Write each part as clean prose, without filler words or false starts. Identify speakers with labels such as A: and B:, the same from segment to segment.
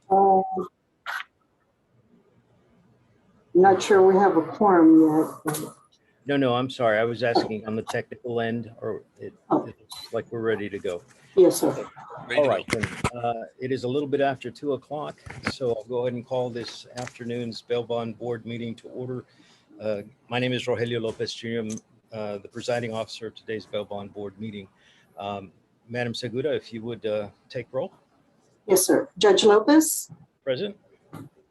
A: Not sure we have a quorum yet.
B: No, I'm sorry. I was asking on the technical end, or it looks like we're ready to go.
A: Yes, sir.
B: All right, then. It is a little bit after 2:00, so I'll go ahead and call this afternoon's Bail Bond Board meeting to order. My name is Rogelio Lopez Jr. I'm the presiding officer of today's Bail Bond Board meeting. Madam Segura, if you would take roll.
A: Yes, sir. Judge Lopez,
B: Present.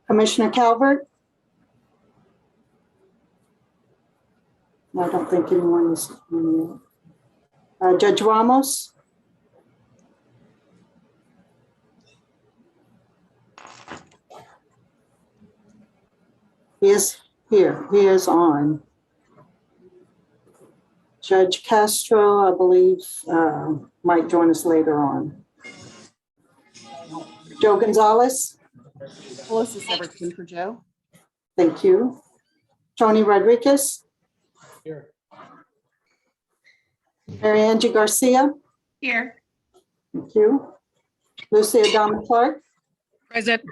A: Commissioner Calvert. I don't think anyone is. Judge Ramos. He is here. He is on. Judge Castro, I believe, might join us later on. Joe Gonzalez.
C: Melissa Severson for Joe.
A: Thank you. Tony Rodriguez.
D: Here.
A: Mary Angie Garcia.
C: Here.
A: Thank you. Lucy Adama Clark.
C: Present.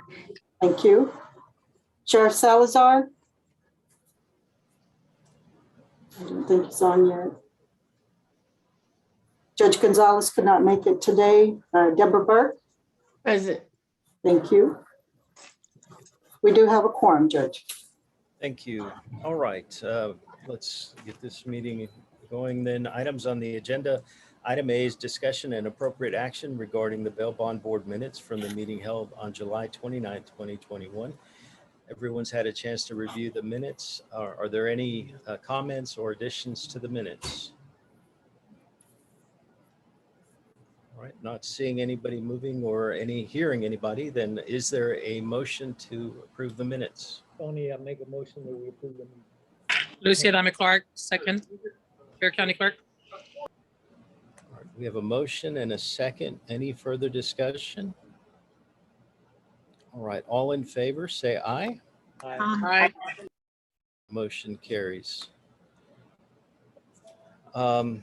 A: Thank you. Sheriff Salazar. I don't think he's on yet. Judge Gonzalez could not make it today. Deborah Burke.
C: Present.
A: Thank you. We do have a quorum, Judge.
B: Thank you. All right, let's get this meeting going then. Items on the agenda. Item A is discussion and appropriate action regarding the Bail Bond Board minutes from the meeting held on July 29, 2021. Everyone's had a chance to review the minutes. Are there any comments or additions to the minutes? All right, not seeing anybody moving or hearing anybody, then is there a motion to approve the minutes?
D: Tony, I make a motion that we approve them.
E: Lucy Adama Clark, second. Fair County Clerk.
B: All right, we have a motion and a second. Any further discussion? All right, all in favor, say aye.
E: Aye.
B: Motion carries. All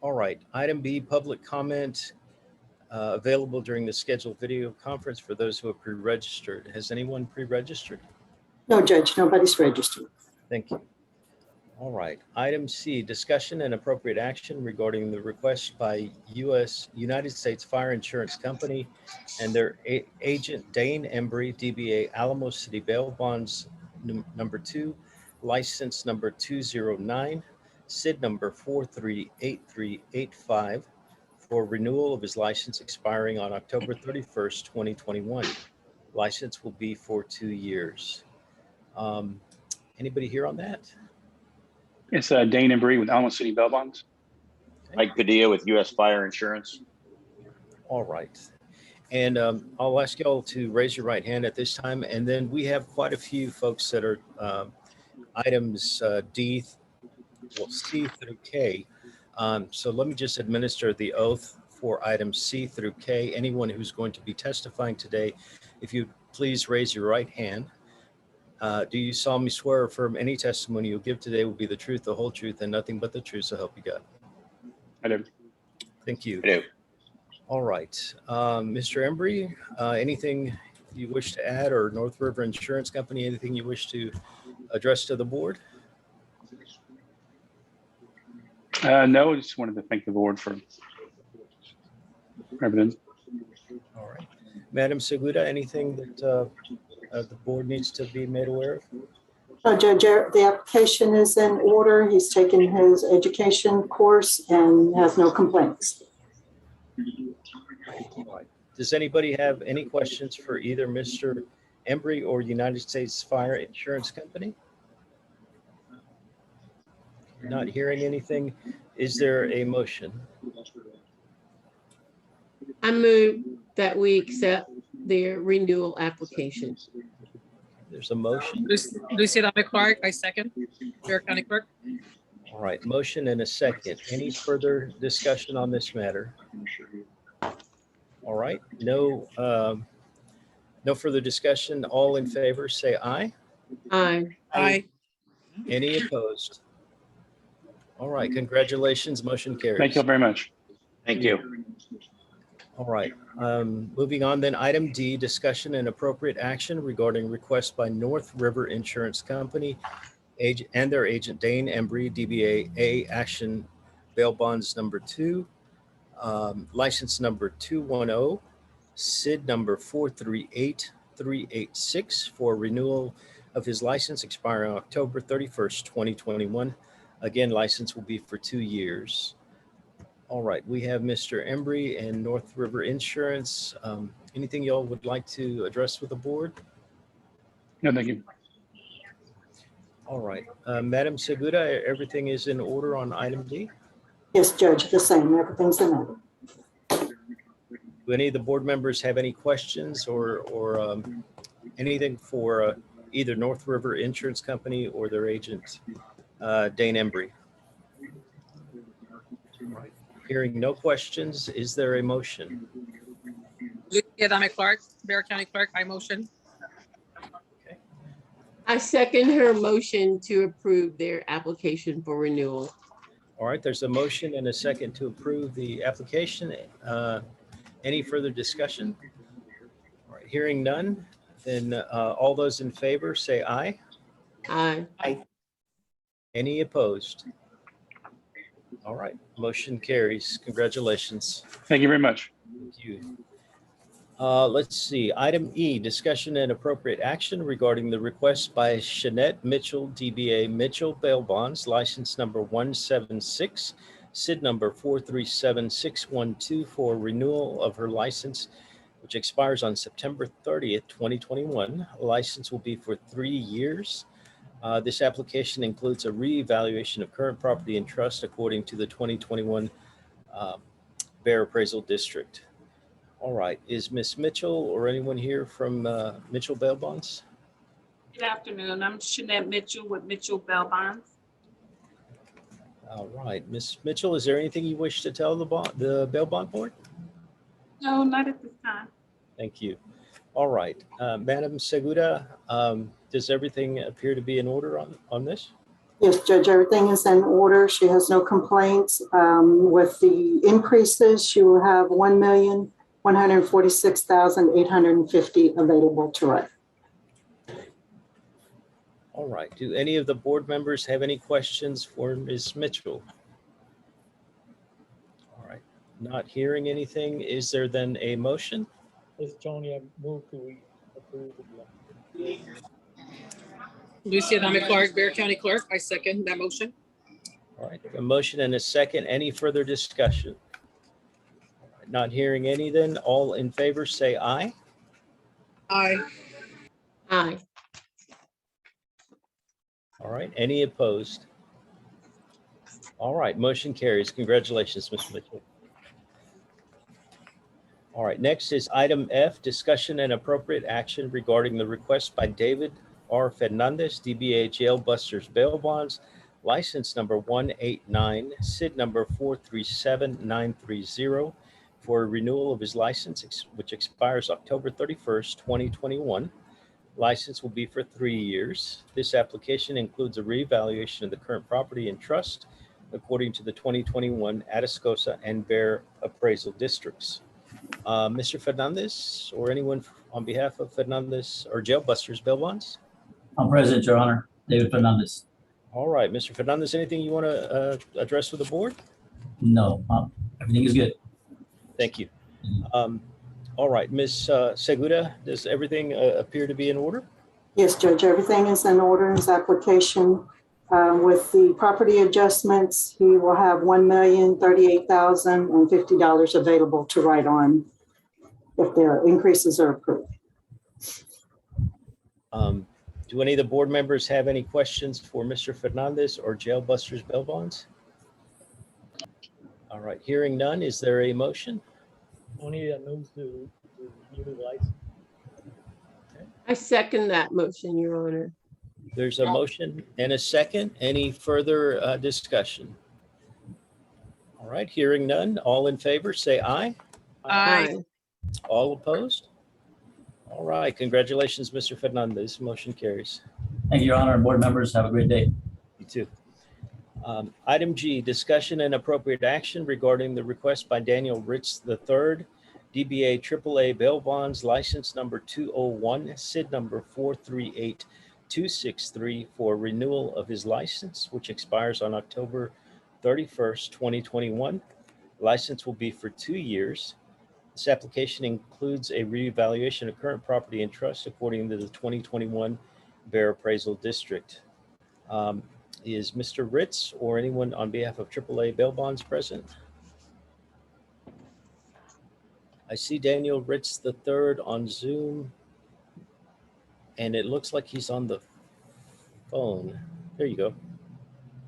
B: right, item B, public comment available during the scheduled video conference for those who have pre-registered. Has anyone pre-registered?
A: No, Judge, nobody's registered.
B: Thank you. All right, item C, discussion and appropriate action regarding the request by United States Fire Insurance Company and their agent Dane Embry, DBA Alamo City Bail Bonds number 2, license number 209, SID number 438385 for renewal of his license expiring on October 31st, 2021. License will be for 2 years. Anybody here on that?
F: It's Dane Embry with Alamo City Bail Bonds.
G: Mike Padilla with U.S. Fire Insurance.
B: All right. And I'll ask y'all to raise your right hand at this time. And then we have quite a few folks that are items C through K. So let me just administer the oath for items C through K. Anyone who's going to be testifying today, if you please raise your right hand. Do you solemnly swear or affirm any testimony you'll give today will be the truth, the whole truth, and nothing but the truth, so help you God?
F: I do.
B: Thank you.
G: I do.
B: All right. Mr. Embry, anything you wish to add, or North River Insurance Company, anything you wish to address to the board?
F: No, I just wanted to thank the board for everything.
B: All right. Madam Segura, anything that the board needs to be made aware of?
A: Judge, the application is in order. He's taken his education course and has no complaints.
B: All right. Does anybody have any questions for either Mr. Embry or United States Fire Insurance Company? Not hearing anything. Is there a motion?
H: I move that we accept their renewal application.
B: There's a motion.
E: Lucy Adama Clark, I second. Fair County Clerk.
B: All right, motion and a second. Any further discussion on this matter? All right, no further discussion. All in favor, say aye.
H: Aye.
E: Aye.
B: Any opposed? All right, congratulations, motion carries.
F: Thank you very much.
G: Thank you.
B: All right, moving on then, item D, discussion and appropriate action regarding request by North River Insurance Company and their agent Dane Embry, DBA A Action Bail Bonds number 2, license number 210, SID number 438386 for renewal of his license expiring October 31st, 2021. Again, license will be for 2 years. All right, we have Mr. Embry and North River Insurance. Anything y'all would like to address with the board?
F: No, thank you.
B: All right, Madam Segura, everything is in order on item D?
A: Yes, Judge, the same. Everything's in order.
B: Do any of the board members have any questions or anything for either North River Insurance Company or their agent, Dane Embry? Hearing no questions, is there a motion?
E: Lucia Dame Clark, Bear County Clerk, I motion.
H: I second her motion to approve their application for renewal.
B: All right, there's a motion and a second to approve the application. Any further discussion? All right, hearing none, then all those in favor say aye.
H: Aye.
B: Any opposed? All right, motion carries. Congratulations.
F: Thank you very much.
B: Thank you. Let's see, item E, discussion and appropriate action regarding the request by Shanette Mitchell, DBA Mitchell Bail Bonds, license number 176, SID number 437612 for renewal of her license, which expires on September 30th, 2021. License will be for 3 years. This application includes a reevaluation of current property and trust according to the 2021 Bear Appraisal District. All right, is Ms. Mitchell or anyone here from Mitchell Bail Bonds?
I: Good afternoon. I'm Shanette Mitchell with Mitchell Bail Bonds.
B: All right, Ms. Mitchell, is there anything you wish to tell the Bail Bond Board?
I: No, not at this time.
B: Thank you. All right, Madam Segura, does everything appear to be in order on this?
A: Yes, Judge, everything is in order. She has no complaints. With the increases, she will have $1,146,850 available to her.
B: All right, do any of the board members have any questions for Ms. Mitchell? All right, not hearing anything. Is there then a motion?
D: This Tony, I move to approve the
E: Lucia Dame Clark, Bear County Clerk, I second that motion.
B: All right, a motion and a second. Any further discussion? All right, not hearing any then, all in favor say aye.
E: Aye.
H: Aye.
B: All right, any opposed? All right, motion carries. Congratulations, Mr. Mitchell. All right, next is item F, discussion and appropriate action regarding the request by David R. Fernandez, DBA Jail Busters Bail Bonds, license number 189, SID number 437930 for renewal of his license, which expires October 31st, 2021. License will be for 3 years. This application includes a reevaluation of the current property and trust according to the 2021 Atascosa and Bear Appraisal Districts. Mr. Fernandez or anyone on behalf of Fernandez or Jail Busters Bail Bonds?
J: I'm present, Your Honor. David Fernandez.
B: All right, Mr. Fernandez, anything you want to address with the board?
J: No, everything is good.
B: Thank you. All right, Ms. Segura, does everything appear to be in order?
A: Yes, Judge, everything is in order. His application with the property adjustments, he will have $1,038,050 available to write on if their increases are approved.
B: Do any of the board members have any questions for Mr. Fernandez or Jail Busters Bail Bonds? All right, hearing none, is there a motion?
D: Tony, that moves to renew the license.
H: I second that motion, Your Honor.
B: There's a motion and a second. Any further discussion? All right, hearing none, all in favor, say aye.
E: Aye.
B: All opposed? All right, congratulations, Mr. Fernandez. Motion carries.
J: Thank you, Your Honor, and board members. Have a great day.
B: You too. Item G, discussion and appropriate action regarding the request by Daniel Ritz III, DBA AAA Bail Bonds, license number 201, SID number 438263 for renewal of his license, which expires on October 31st, 2021. License will be for 2 years. This application includes a reevaluation of current property and trust according to the 2021 Bear Appraisal District. Is Mr. Ritz or anyone on behalf of AAA Bail Bonds present? I see Daniel Ritz III on Zoom, and it looks like he's on the phone. There you go.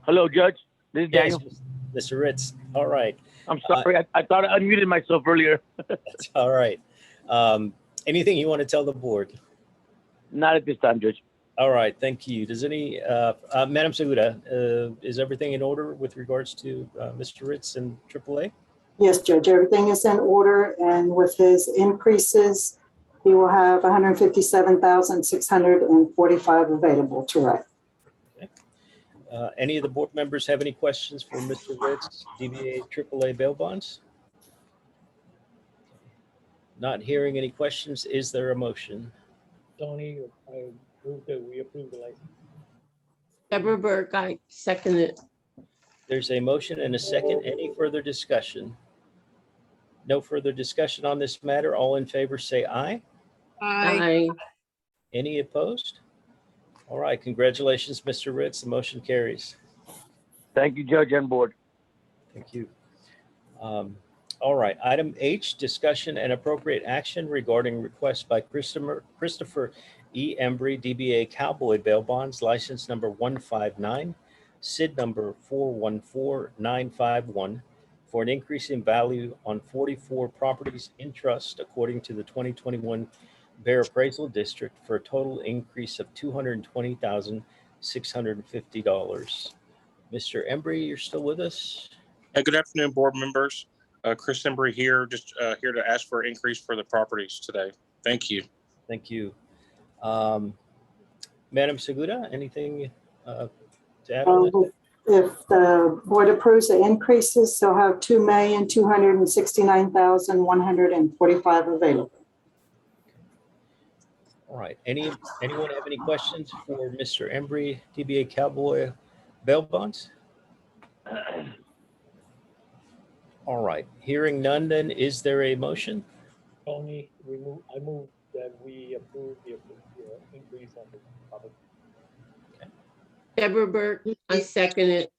K: Hello, Judge. This is
B: Yes,
K: Daniel.
B: Mr. Ritz. All right.
K: I'm sorry. I thought I unmuted myself earlier.
B: That's all right. Anything you want to tell the board?
K: Not at this time, Judge.
B: All right. Thank you. Does any, Madam Segura, is everything in order with regards to Mr. Ritz and AAA?
A: Yes, Judge, everything is in order, and with his increases, he will have 157,645 available to write.
B: Any of the board members have any questions for Mr. Ritz, DBA AAA Bail Bonds? Not hearing any questions. Is there a motion?
D: Tony, I move that we approve the license.
H: Deborah Burke, I second it.
B: There's a motion and a second. Any further discussion? No further discussion on this matter. All in favor, say aye.
E: Aye.
H: Aye.
B: Any opposed? All right. Congratulations, Mr. Ritz. The motion carries.
K: Thank you, Judge and Board.
B: Thank you. All right. Item H, discussion and appropriate action regarding request by Christopher E. Embry, DBA Cowboy Bail Bonds, license number 159, SID number 414951, for an increase in value on 44 properties in trust according to the 2021 Bear Appraisal District for a total increase of $220,650. Mr. Embry, you're still with us?
L: Good afternoon, board members. Chris Embry here, just here to ask for an increase for the properties today. Thank you.
B: Thank you. Madam Segura, anything to add on that?
A: If the board approves the increases, they'll have 2,269,145 available.
B: All right. Anyone have any questions for Mr. Embry, DBA Cowboy Bail Bonds? All right. Hearing none, then is there a motion?
D: Tony, I move that we approve the increase on the property.
H: Deborah Burke, I second it.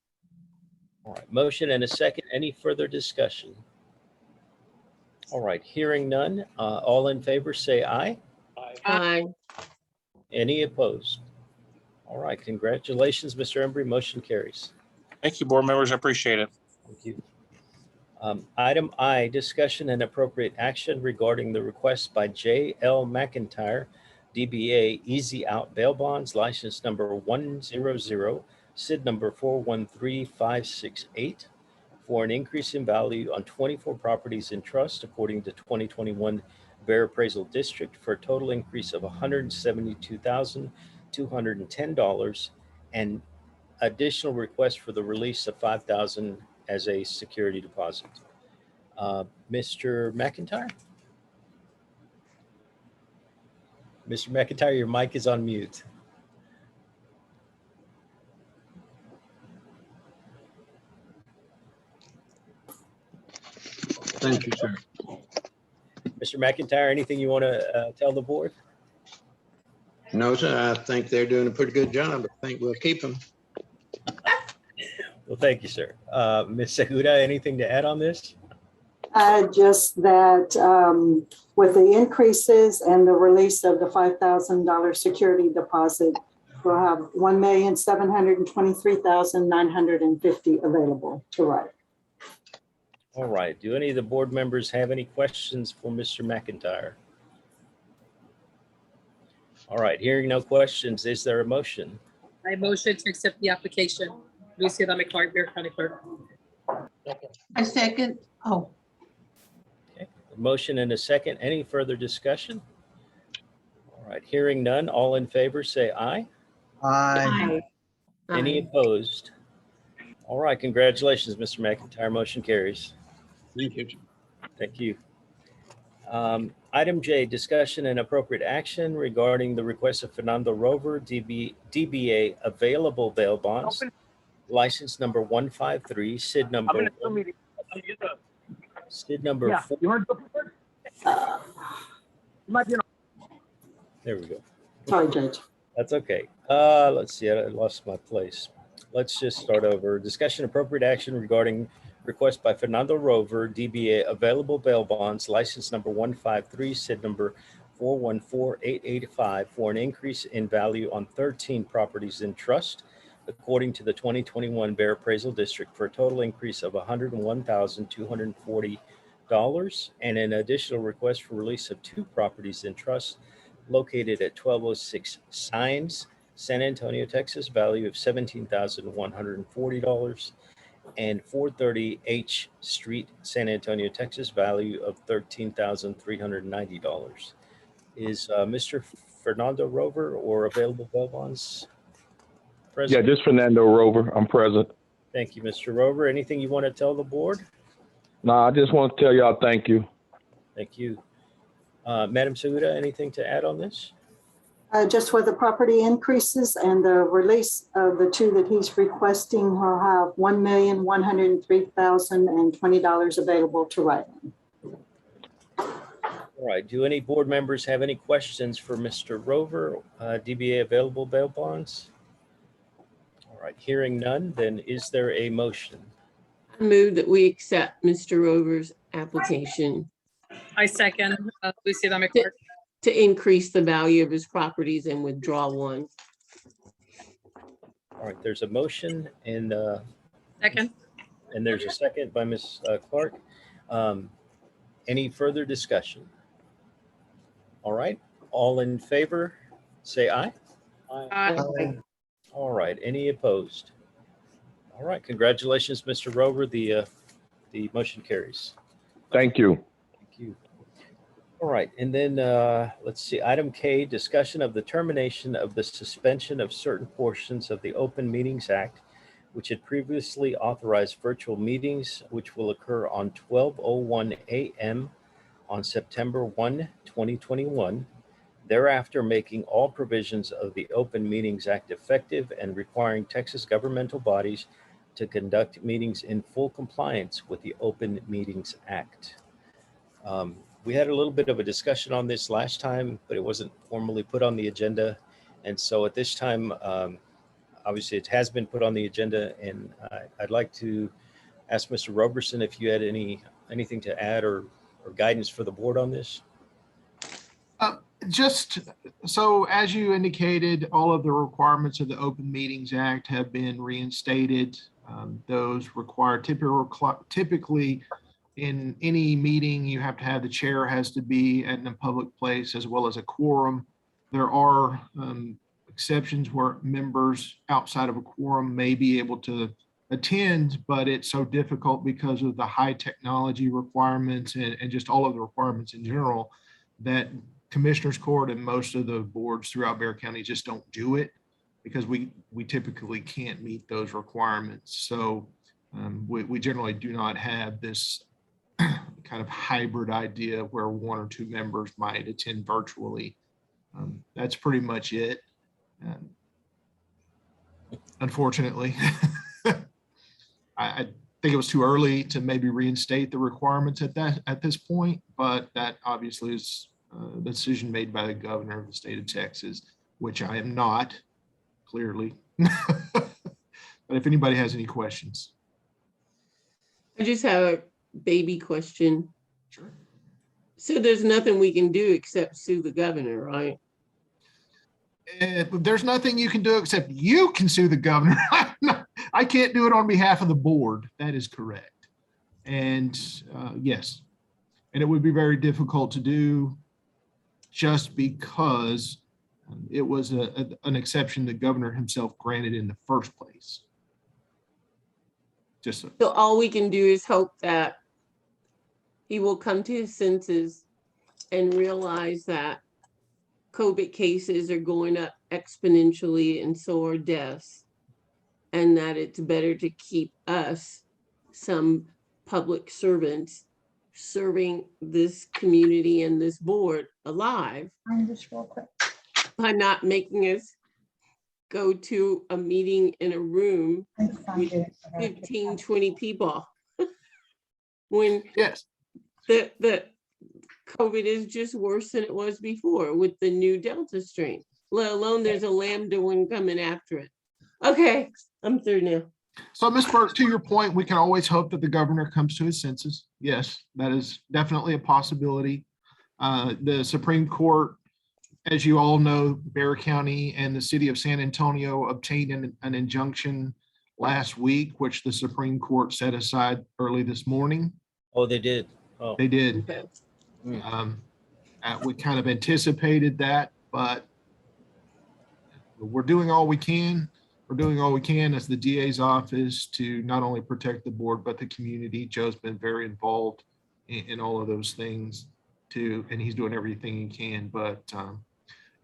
B: All right. Motion and a second. Any further discussion? All right. Hearing none. All in favor, say aye.
H: Aye.
B: Any opposed? All right. Congratulations, Mr. Embry. Motion carries.
L: Thank you, board members. I appreciate it.
B: Thank you. Item I, discussion and appropriate action regarding the request by J.L. McIntyre, DBA Easy Out Bail Bonds, license number 100, SID number 413568, for an increase in value on 24 properties in trust according to 2021 Bear Appraisal District for a total increase of $172,210 and additional request for the release of $5,000 as a security deposit. Mr. McIntyre? Mr. McIntyre, your mic is on mute.
M: Thank you, sir.
B: Mr. McIntyre, anything you want to tell the board?
M: No, sir, I think they're doing a pretty good job. I think we'll keep them.
B: Well, thank you, sir. Ms. Segura, anything to add on this?
A: Just that with the increases and the release of the $5,000 security deposit, we'll have $1,723,950 available to write.
B: All right. Do any of the board members have any questions for Mr. McIntyre? All right. Hearing no questions, is there a motion?
E: I motion to accept the application. Lucia Clark, Bear County Clerk.
H: I second. Oh.
B: Okay. A motion and a second. Any further discussion? All right. Hearing none. All in favor, say aye.
H: Aye.
B: Any opposed? All right. Congratulations, Mr. McIntyre. Motion carries.
M: Thank you.
B: Thank you. Item J, discussion and appropriate action regarding the request of Fernando Rover, DBA Available Bail Bonds, license number 153, SID
K: I'm
B: number,
K: in a Zoom meeting.
B: SID number
K: Yeah,
B: 4.
K: you want to go first? You might be in
B: There we go.
A: Sorry, Judge.
B: That's okay. Let's see, I lost my place. Let's just start over. Discussion appropriate action regarding request by Fernando Rover, DBA Available Bail Bonds, license number 153, SID number 414885 for an increase in value on 13 properties in trust, according to the 2021 Bear Appraisal District, for a total increase of $101,240, and an additional request for release of 2 properties in trust located at 1206 Signs, San Antonio, Texas, value of $17,140, and 430 H Street, San Antonio, Texas, value of $13,390. Is Mr. Fernando Rover or Available Bail Bonds present?
N: Yeah, this Fernando Rover. I'm present.
B: Thank you, Mr. Rover. Anything you want to tell the board?
N: No, I just want to tell y'all thank you.
B: Thank you. Madam Seguda, anything to add on this?
A: Just for the property increases and the release of the 2 that he's requesting, will have $1,103,020 available to write on.
B: All right. Do any board members have any questions for Mr. Rover, DBA Available Bail Bonds? All right. Hearing none, then is there a motion?
H: I move that we accept Mr. Rover's application
E: I second, Lucy Adame Clark.
H: to increase the value of his properties and withdraw 1.
B: All right. There's a motion and
E: Second.
B: there's a second by Ms. Clark. Any further discussion? All right. All in favor, say aye. All right. Any opposed? All right. Congratulations, Mr. Rover. The motion carries.
N: Thank you.
B: Thank you. All right. And then let's see. Item K, discussion of the termination of the suspension of certain portions of the Open Meetings Act, which had previously authorized virtual meetings, which will occur on 12:01 a.m. on September 1, 2021. Thereafter, making all provisions of the Open Meetings Act effective and requiring Texas governmental bodies to conduct meetings in full compliance with the Open Meetings Act. We had a little bit of a discussion on this last time, but it wasn't formally put on the agenda. And so at this time, obviously it has been put on the agenda, and I'd like to ask Mr. Roberson if you had anything to add or guidance for the board on this.
O: Just so, as you indicated, all of the requirements of the Open Meetings Act have been reinstated. Those require typically in any meeting, you have to have the chair has to be in a public place as well as a quorum. There are exceptions where members outside of a quorum may be able to attend, but it's so difficult because of the high technology requirements and just all of the requirements in general that Commissioners Court and most of the boards throughout Bexar County just don't do it because we typically can't meet those requirements. So we generally do not have this kind of hybrid idea where 1 or 2 members might attend virtually. That's pretty much it. Unfortunately, I think it was too early to maybe reinstate the requirements at this point, but that obviously is the decision made by the governor of the state of Texas, which I am not, clearly. But if anybody has any questions.
H: I just have a baby question.
O: Sure.
H: So there's nothing we can do except sue the governor, right?
O: There's nothing you can do except you can sue the governor. I can't do it on behalf of the board. That is correct. And yes, and it would be very difficult to do just because it was an exception the governor himself granted in the first place. Just
H: so all we can do is hope that he will come to his senses and realize that COVID cases are going up exponentially and so are deaths, and that it's better to keep us, some public servants, serving this community and this board alive by not making us go to a meeting in a room with 15, 20 people. When
O: Yes.
H: the COVID is just worse than it was before with the new Delta strain, let alone there's a Lambda one coming after it. Okay, I'm through now.
O: So Ms. Burke, to your point, we can always hope that the governor comes to his senses. Yes, that is definitely a possibility. The Supreme Court, as you all know, Bexar County and the city of San Antonio obtained an injunction last week, which the Supreme Court set aside early this morning.
B: Oh, they did. Oh,
O: They did.
H: Okay.
O: We kind of anticipated that, but we're doing all we can. We're doing all we can as the DA's office to not only protect the board, but the community. Joe's been very involved in all of those things too, and he's doing everything he can. But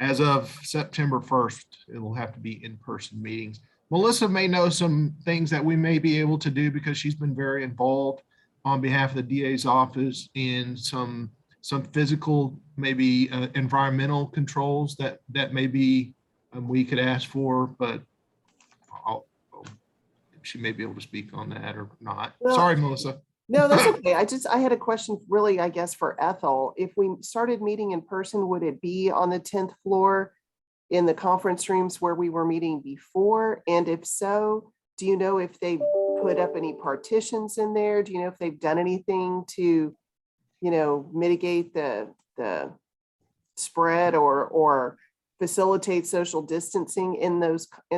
O: as of September 1st, it'll have to be in-person meetings. Melissa may know some things that we may be able to do because she's been very involved on behalf of the DA's office in some physical, maybe environmental controls that maybe we could ask for, but she may be able to speak on that or not.
C: Well,
O: Sorry, Melissa.
C: No, that's okay. I had a question really, I guess, for Ethel. If we started meeting in person, would it be on the 10th floor in the conference rooms where we were meeting before? And if so, do you know if they put up any partitions in there? Do you know if they've done anything to, mitigate the spread or facilitate social distancing in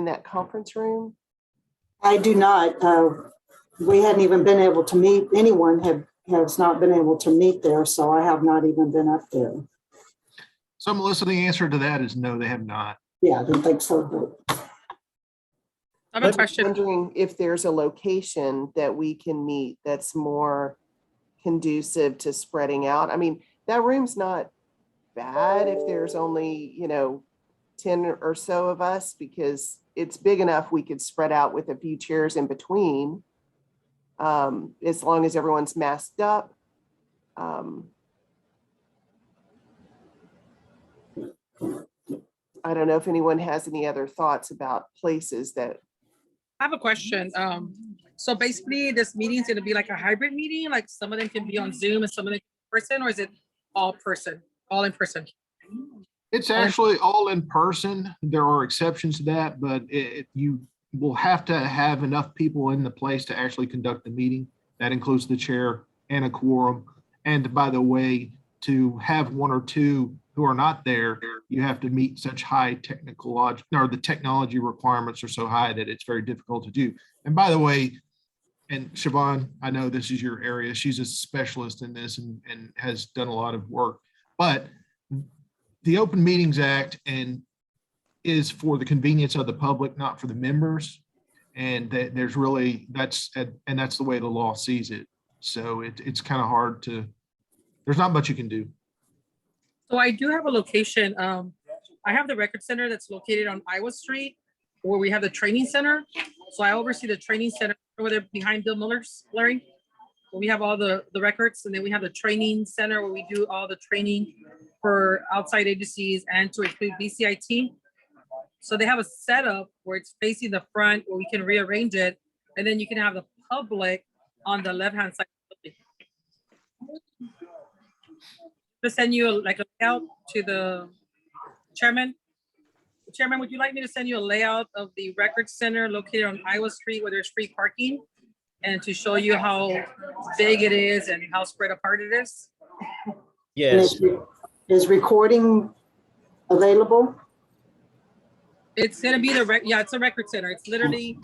C: that conference room?
A: I do not. We hadn't even been able to meet. Anyone has not been able to meet there, so I have not even been up there.
O: So Melissa, the answer to that is no, they have not.
A: Yeah, I didn't think so.
E: I have a question.
C: Wondering if there's a location that we can meet that's more conducive to spreading out. I mean, that room's not bad if there's only, 10 or so of us, because it's big enough we could spread out with a few chairs in between, as long as everyone's masked up. I don't know if anyone has any other thoughts about places that.
E: I have a question. So basically this meeting is going to be like a hybrid meeting, like some of them can be on Zoom and some of them in person, or is it all in person?
O: It's actually all in person. There are exceptions to that, but you will have to have enough people in the place to actually conduct the meeting. That includes the chair and a quorum. And by the way, to have one or two who are not there, you have to meet such high the technology requirements are so high that it's very difficult to do. And by the way, and Siobhan, I know this is your area. She's a specialist in this and has done a lot of work, but the Open Meetings Act is for the convenience of the public, not for the members. And that's the way the law sees it. So it's kind of hard there's not much you can do.
E: So I do have a location. I have the record center that's located on Iowa Street where we have the training center. So I oversee the training center over there behind Bill Miller's, Larry. We have all the records, and then we have the training center where we do all the training for outside agencies and to include BCIT. So they have a setup where it's facing the front where we can rearrange it, and then you can have the public on the left-hand side. To send you a layout to the chairman. Chairman, would you like me to send you a layout of the record center located on Iowa Street where there's free parking, and to show you how big it is and how spread apart it is?
B: yes.
A: Is recording available?
E: It's gonna be it's a record center. It's literally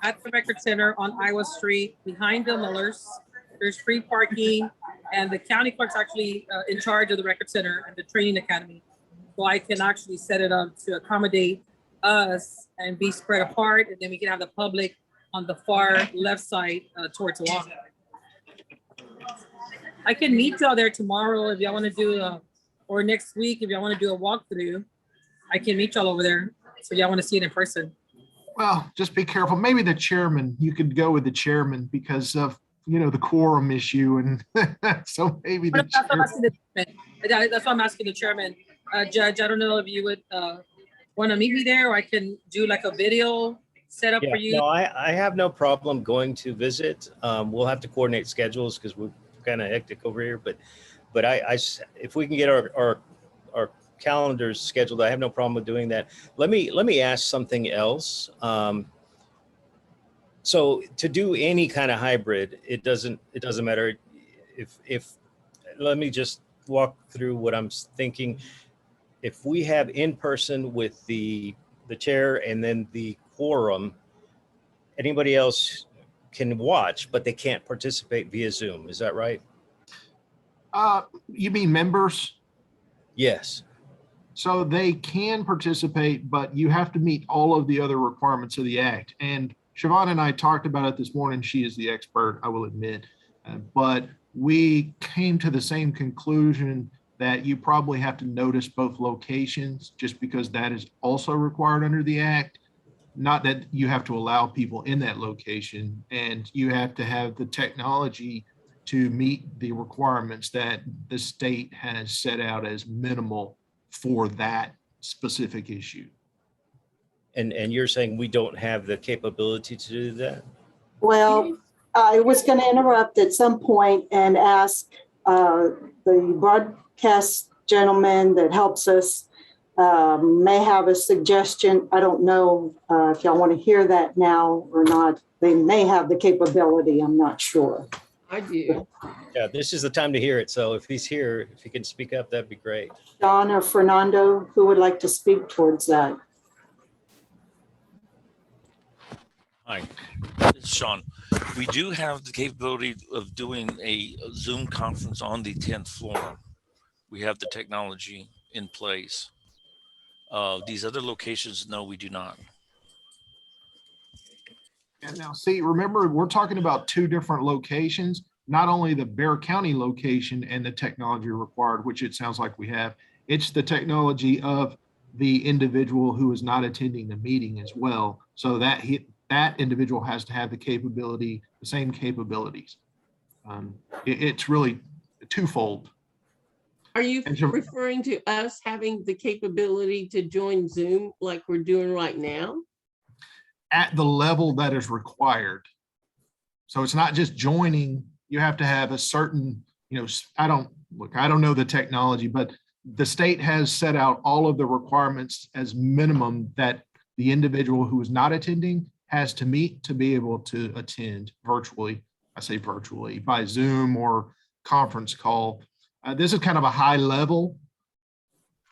E: at the record center on Iowa Street behind Bill Miller's. There's free parking, and the county clerk's actually in charge of the record center and the training academy. So I can actually set it up to accommodate us and be spread apart, and then we can have the public on the far left side towards the lawn. I can meet y'all there tomorrow if y'all want to do or next week if y'all want to do a walkthrough. I can meet y'all over there. So y'all want to see it in person.
O: Well, just be careful. Maybe the chairman, you could go with the chairman because of the quorum issue, and so maybe the
E: That's why I'm
O: chair.
E: asking the chairman. That's why I'm asking the chairman. Judge, I don't know if you would want to meet me there, or I can do like a video setup
B: Yeah,
E: for you.
B: no, I have no problem going to visit. We'll have to coordinate schedules because we're kind of hectic over here, but if we can get our calendars scheduled, I have no problem with doing that. Let me ask something else. So to do any kind of hybrid, it doesn't matter if let me just walk through what I'm thinking. If we have in person with the chair and then the quorum, anybody else can watch, but they can't participate via Zoom. Is that right?
O: You mean members?
B: Yes.
O: So they can participate, but you have to meet all of the other requirements of the act. And Siobhan and I talked about it this morning. She is the expert, I will admit. But we came to the same conclusion that you probably have to notice both locations just because that is also required under the act. Not that you have to allow people in that location, and you have to have the technology to meet the requirements that the state has set out as minimal for that specific issue.
B: And you're saying we don't have the capability to do that?
A: Well, I was going to interrupt at some point and ask the broadcast gentleman that helps us may have a suggestion. I don't know if y'all want to hear that now or not. They may have the capability. I'm not sure.
H: I do.
B: Yeah, this is the time to hear it. So if he's here, if he can speak up, that'd be great.
A: Sean or Fernando, who would like to speak towards that?
P: Hi, it's Sean. We do have the capability of doing a Zoom conference on the 10th floor. We have the technology in place. These other locations, no, we do not.
O: And now, see, remember, we're talking about two different locations, not only the Bexar County location and the technology required, which it sounds like we have, it's the technology of the individual who is not attending the meeting as well. So that individual has to have the capability, the same capabilities. It's really twofold.
H: Are you referring to us having the capability to join Zoom like we're doing right now?
O: At the level that is required. So it's not just joining, you have to have a certain, I don't know the technology, but the state has set out all of the requirements as minimum that the individual who is not attending has to meet to be able to attend virtually. I say virtually by Zoom or conference call. This is kind of a high level.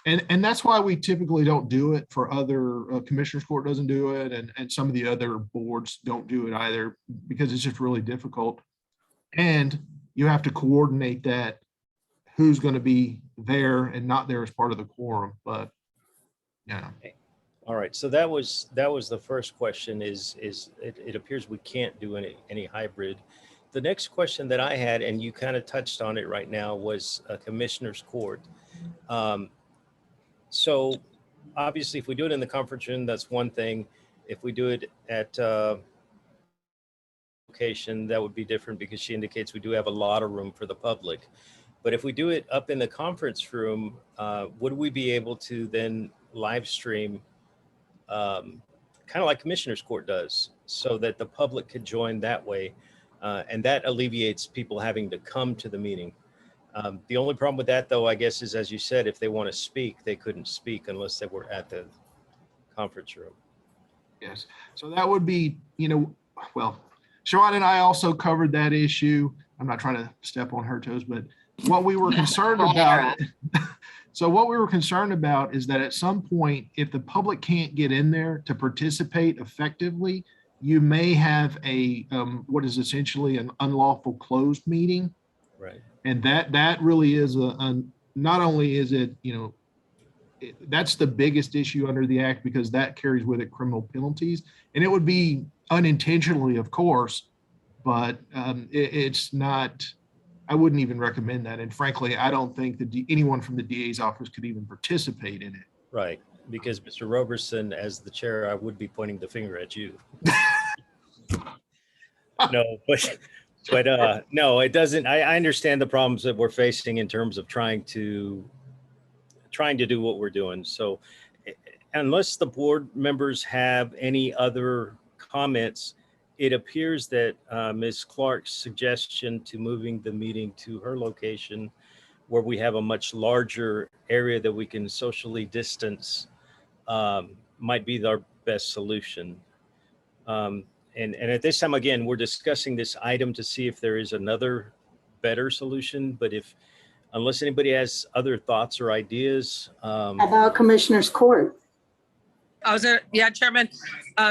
O: And that's why we typically don't do it for other, Commissioners Court doesn't do it, and some of the other boards don't do it either, because it's just really difficult. And you have to coordinate that, who's going to be there and not there as part of the quorum, but yeah.
B: All right, so that was the first question is it appears we can't do any hybrid. The next question that I had, and you kind of touched on it right now, was Commissioners Court. So obviously, if we do it in the conference room, that's one thing. If we do it at location, that would be different because she indicates we do have a lot of room for the public. But if we do it up in the conference room, would we be able to then live stream kind of like Commissioners Court does so that the public could join that way? And that alleviates people having to come to the meeting. The only problem with that, though, I guess, is, as you said, if they want to speak, they couldn't speak unless they were at the conference room.
O: Yes. So that would be, well, Siobhan and I also covered that issue. I'm not trying to step on her toes, but what we were concerned about, so what we were concerned about is that at some point, if the public can't get in there to participate effectively, you may have a, what is essentially an unlawful closed meeting.
B: Right.
O: And that really is not only is it, that's the biggest issue under the act because that carries with it criminal penalties, and it would be unintentionally, of course, but it's not, I wouldn't even recommend that. And frankly, I don't think that anyone from the DA's office could even participate in it.
B: Right. Because Mr. Roberson, as the chair, I would be pointing the finger at you. No, But no, it doesn't. I understand the problems that we're facing in terms of trying to do what we're doing. So unless the board members have any other comments, it appears that Ms. Clark's suggestion to moving the meeting to her location where we have a much larger area that we can socially distance might be our best solution. And at this time, again, we're discussing this item to see if there is another better solution. But unless anybody has other thoughts or ideas.
A: About Commissioner's Court.
E: Yeah, Chairman.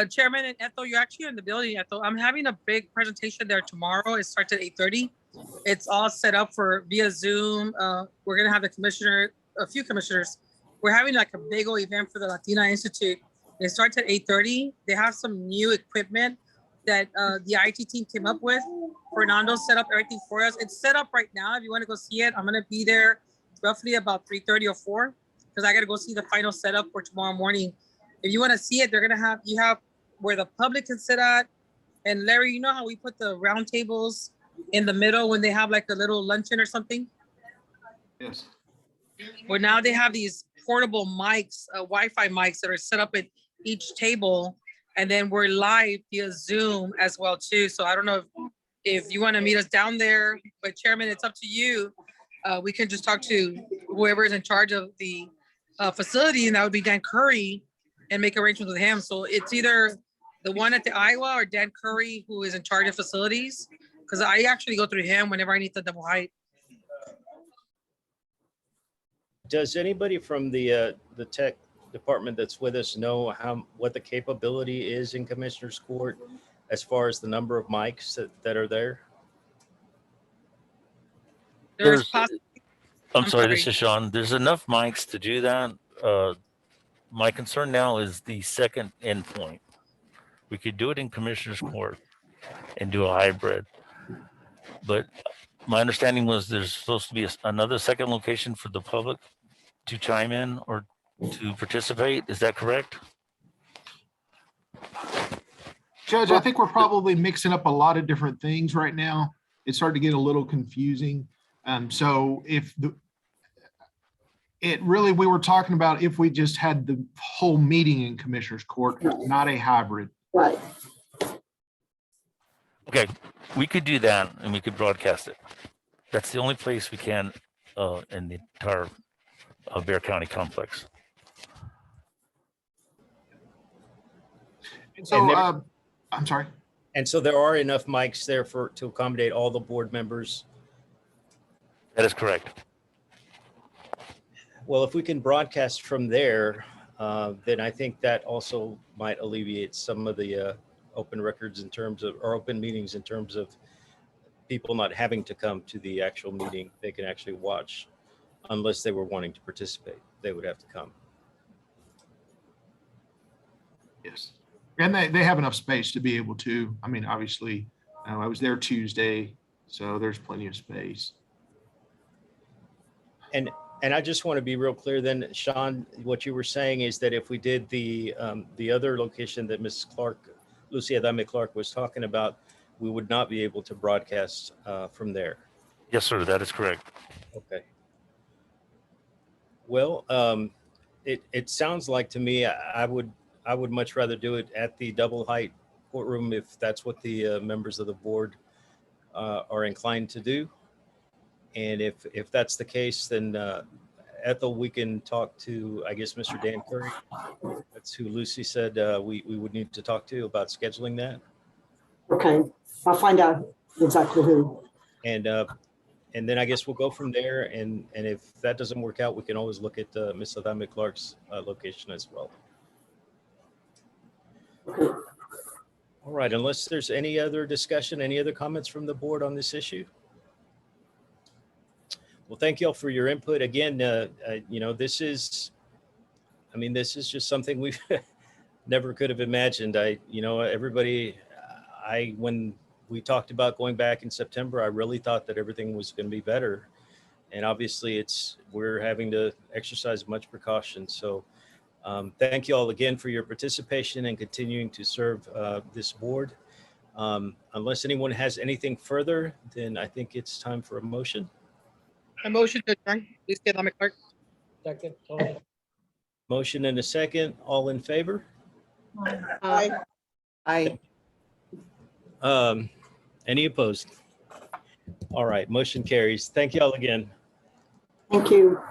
E: Chairman and Ethel, you're actually in the building, Ethel. I'm having a big presentation there tomorrow. It starts at 8:30. It's all set up for via Zoom. We're gonna have a few commissioners. We're having like a big old event for the Latina Institute. It starts at 8:30. They have some new equipment that the IT team came up with. Fernando set up everything for us. It's set up right now. If you want to go see it, I'm gonna be there roughly about 3:30 or 4 because I gotta go see the final setup for tomorrow morning. If you want to see it, you have where the public can sit at. And Larry, you know how we put the round tables in the middle when they have like a little luncheon or something?
O: Yes.
E: Well, now they have these portable mics, Wi-Fi mics that are set up at each table. And then we're live via Zoom as well too. So I don't know if you want to meet us down there, but Chairman, it's up to you. We can just talk to whoever is in charge of the facility, and that would be Dan Curry, and make arrangements with him. So it's either the one at the Iowa or Dan Curry, who is in charge of facilities, because I actually go through him whenever I need the double height.
B: Does anybody from the tech department that's with us know what the capability is in Commissioner's Court as far as the number of mics that are there?
P: I'm sorry, this is Sean. There's enough mics to do that. My concern now is the second endpoint. We could do it in Commissioner's Court and do a hybrid. But my understanding was there's supposed to be another second location for the public to chime in or to participate. Is that correct?
O: Judge, I think we're probably mixing up a lot of different things right now. It's starting to get a little confusing. So we were talking about if we just had the whole meeting in Commissioner's Court, not a hybrid.
A: Right.
P: Okay, we could do that and we could broadcast it. That's the only place we can in the entire Bexar County complex.
O: And so, I'm sorry.
B: And so there are enough mics there to accommodate all the board members?
P: That is correct.
B: Well, if we can broadcast from there, then I think that also might alleviate some of the open records or open meetings in terms of people not having to come to the actual meeting. They can actually watch unless they were wanting to participate. They would have to come.
O: Yes. And they have enough space to be able to. I mean, obviously, I was there Tuesday, so there's plenty of space.
B: And I just want to be real clear then, Sean, what you were saying is that if we did the other location that Ms. Clark, Lucy Adame Clark was talking about, we would not be able to broadcast from there.
P: Yes, sir, that is correct.
B: Okay. Well, it sounds like to me, I would much rather do it at the double height courtroom if that's what the members of the board are inclined to do. And if that's the case, then Ethel, we can talk to, I guess, Mr. Dan Curry. That's who Lucy said we would need to talk to about scheduling that.
A: Okay, I'll find out exactly who.
B: And then I guess we'll go from there. And if that doesn't work out, we can always look at Ms. Adame Clark's location as well.
A: Okay.
B: All right, unless there's any other discussion, any other comments from the board on this issue? Well, thank you all for your input. Again, this is just something we've never could have imagined. When we talked about going back in September, I really thought that everything was going to be better. And obviously we're having to exercise much precaution. So thank you all again for your participation and continuing to serve this board. Unless anyone has anything further, then I think it's time for a motion.
E: A motion to adjourn, please get on my clerk.
D: Second, Tony.
B: Motion and a second. All in favor?
C: I.
B: Any opposed? All right, motion carries. Thank you all again.
A: Thank you.